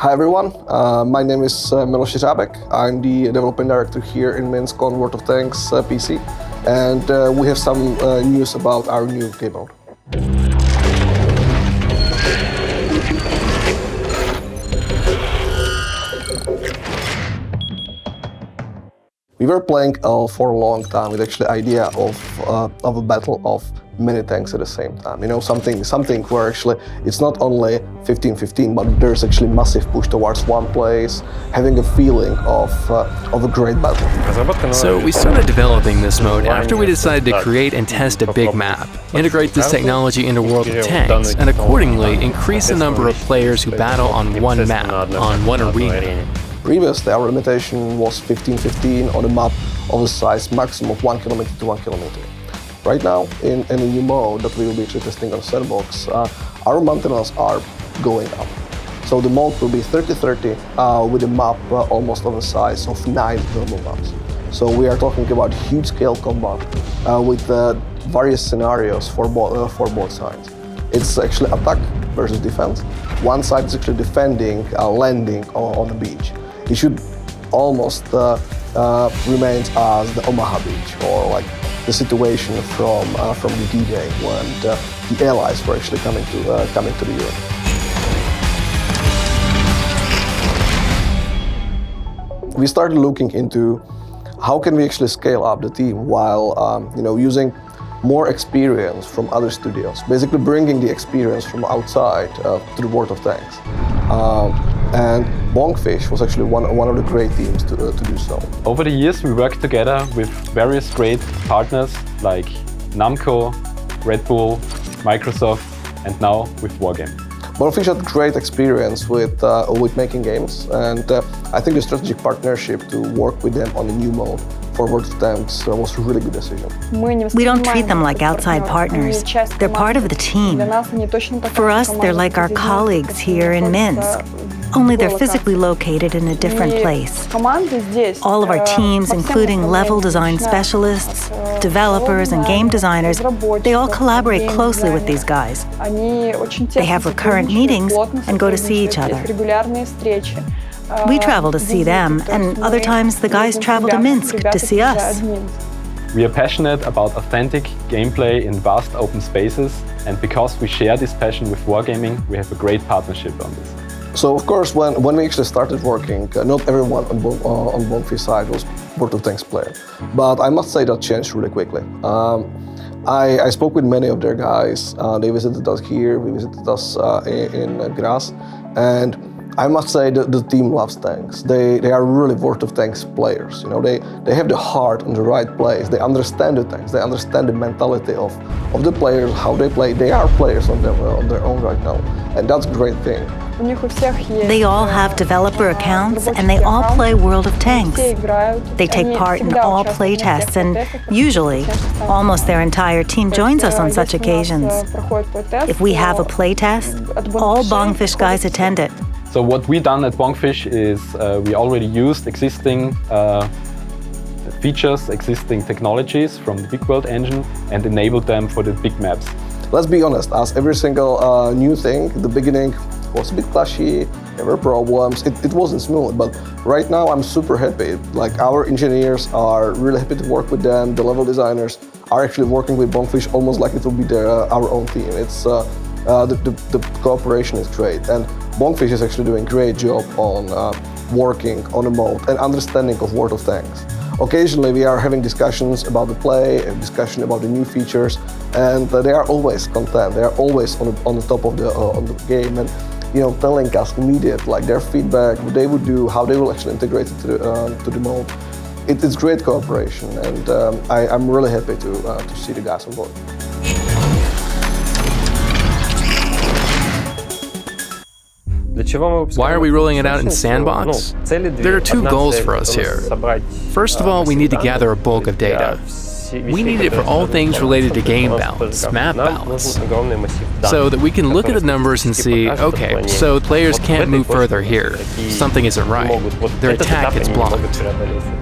Hi everyone, my name is Miloš Řábek. I'm the development director here in Minsk on World of Tanks PC, and we have some news about our new game mode. We were playing for a long time with actually the idea of a battle of many tanks at the same time. You know, something where actually it's not only 15-15, but there's actually massive push towards one place, having a feeling of a great battle. So we started developing this mode after we decided to create and test a big map, integrate this technology into World of Tanks, and accordingly increase the number of players who battle on one map, on one arena. Previously, our limitation was 15-15 on a map of a size maximum of 1 kilometer to 1 kilometer. Right now, in a new mode that we will be actually testing on Sandbox, our maintenance are going up. So the mode will be 30-30 with a map almost of the size of 9 normal maps. So we are talking about huge scale combat with various scenarios for both sides. It's actually attack versus defense. One side is actually defending, landing on the beach. It should almost remain as the Omaha beach, or like the situation from the D-Day when the Allies were actually coming to the Europe. We started looking into how can we actually scale up the team while using more experience from other studios, basically bringing the experience from outside to the World of Tanks. And Bonefish was actually one of the great teams to do so. Over the years, we worked together with various great partners like Namco, Red Bull, Microsoft, and now with Wargame. Bonefish had great experience with making games, and I think the strategic partnership to work with them on a new mode for World of Tanks was a really good decision. We don't treat them like outside partners. They're part of the team. For us, they're like our colleagues here in Minsk, only they're physically located in a different place. All of our teams, including level design specialists, developers, and game designers, they all collaborate closely with these guys. They have recurrent meetings and go to see each other. We travel to see them, and other times the guys travel to Minsk to see us. We are passionate about authentic gameplay in vast open spaces, and because we share this passion with wargaming, we have a great partnership on this. So of course, when we actually started working, not everyone on Bonefish side was World of Tanks player. But I must say that changed really quickly. I spoke with many of their guys. They visited us here, we visited us in Graz, and I must say that the team loves tanks. They are really World of Tanks players. You know, they have the heart in the right place. They understand the tanks. They understand the mentality of the players, how they play. They are players on their own right now, and that's a great thing. They all have developer accounts, and they all play World of Tanks. They take part in all playtests, and usually, almost their entire team joins us on such occasions. If we have a playtest, all Bonefish guys attend it. So what we done at Bonefish is we already used existing features, existing technologies from the Big World engine and enabled them for the big maps. Let's be honest, as every single new thing, the beginning was a bit clashy, there were problems, it wasn't smooth, but right now I'm super happy. Like, our engineers are really happy to work with them, the level designers are actually working with Bonefish almost like it will be our own team. It's the cooperation is great, and Bonefish is actually doing a great job on working on a mode and understanding of World of Tanks. Occasionally we are having discussions about the play, a discussion about the new features, and they are always content. They are always on the top of the game, and telling us immediate their feedback, what they would do, how they will actually integrate it to the mode. It's great cooperation, and I'm really happy to see the guys on board. Why are we rolling it out in Sandbox? There are two goals for us here. First of all, we need to gather a bulk of data. We need it for all things related to game balance, map balance, so that we can look at the numbers and see, okay, so players can't move further here, something isn't right, their attack gets blocked.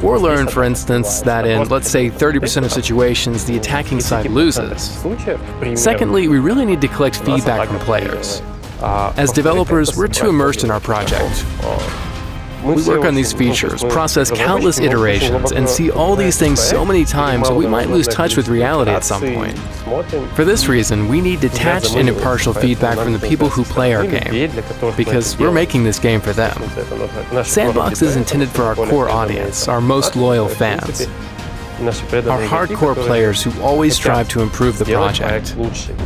Or learn, for instance, that in, let's say, 30% of situations, the attacking side loses. Secondly, we really need to collect feedback from players. As developers, we're too immersed in our project. We work on these features, process countless iterations, and see all these things so many times that we might lose touch with reality at some point. For this reason, we need detached and impartial feedback from the people who play our game, because we're making this game for them. Sandbox is intended for our core audience, our most loyal fans. Our hardcore players who always strive to improve the project.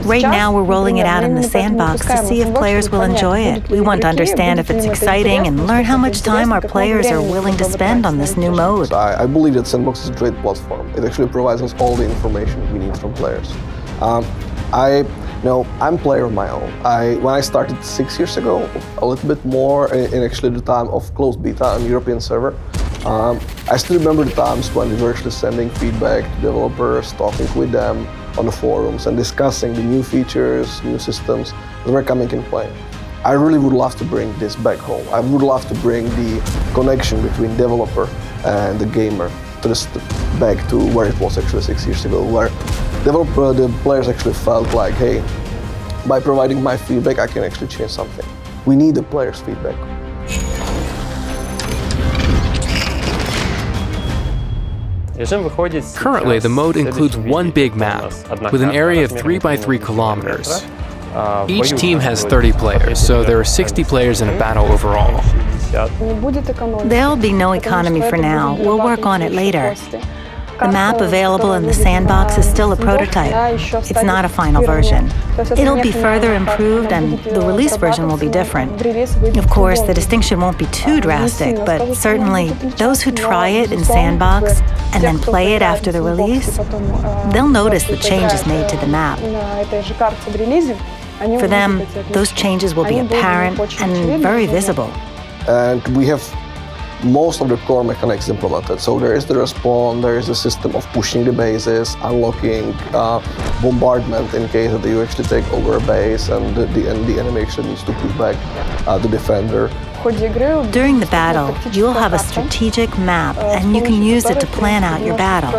Right now, we're rolling it out in the Sandbox to see if players will enjoy it. We want to understand if it's exciting and learn how much time our players are willing to spend on this new mode. I believe that Sandbox is a great platform. It actually provides us all the information we need from players. I'm a player of my own. When I started 6 years ago, a little bit more in actually the time of closed beta on European server, I still remember the times when we were actually sending feedback to developers, talking with them on the forums and discussing the new features, new systems that were coming in play. I really would love to bring this back home. I would love to bring the connection between developer and the gamer back to where it was actually 6 years ago, where the players actually felt like, hey, by providing my feedback, I can actually change something. We need the players' feedback. Currently, the mode includes one big map with an area of 3 by 3 kilometers. Each team has 30 players, so there are 60 players in a battle overall. There'll be no economy for now. We'll work on it later. The map available in the Sandbox is still a prototype. It's not a final version. It'll be further improved and the release version will be different. Of course, the distinction won't be too drastic, but certainly those who try it in Sandbox and then play it after the release, they'll notice the changes made to the map. For them, those changes will be apparent and very visible. And we have most of the core mechanics implemented. So there is the respawn, there is a system of pushing the bases, unlocking bombardment in case that you actually take over a base and the enemy actually needs to push back the defender. During the battle, you'll have a strategic map and you can use it to plan out your battle.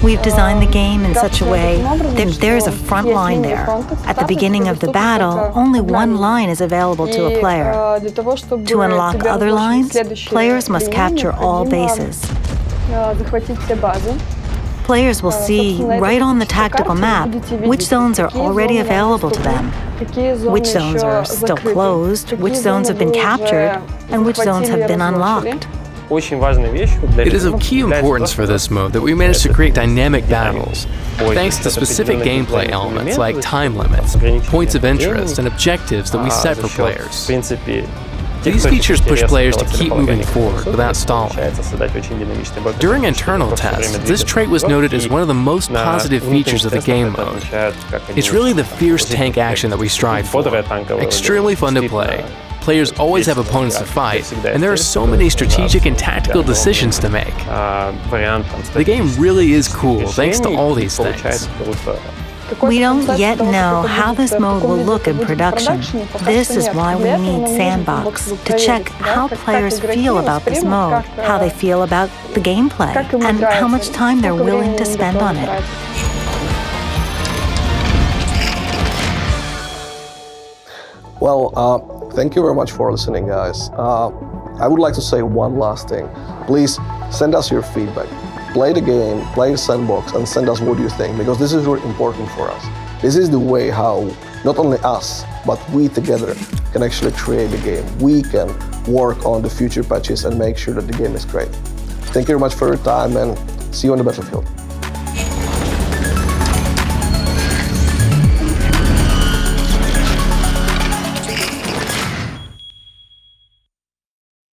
We've designed the game in such a way that there's a front line there. At the beginning of the battle, only one line is available to a player. To unlock other lines, players must capture all bases. Players will see right on the tactical map which zones are already available to them, which zones are still closed, which zones have been captured, and which zones have been unlocked. It is of key importance for this mode that we managed to create dynamic battles, thanks to specific gameplay elements like time limits, points of interest, and objectives that we set for players. These features push players to keep moving forward without stalling. During internal tests, this trait was noted as one of the most positive features of the game mode. It's really the fierce tank action that we strive for. Extremely fun to play. Players always have opponents to fight, and there are so many strategic and tactical decisions to make. The game really is cool thanks to all these things. We don't yet know how this mode will look in production. This is why we need Sandbox, to check how players feel about this mode, how they feel about the gameplay, and how much time they're willing to spend on it. Well, thank you very much for listening, guys. I would like to say one last thing. Please send us your feedback. Play the game, play Sandbox, and send us what you think, because this is really important for us. This is the way how not only us, but we together can actually create the game. We can work on the future patches and make sure that the game is great. Thank you very much for your time, and see you on the battlefield.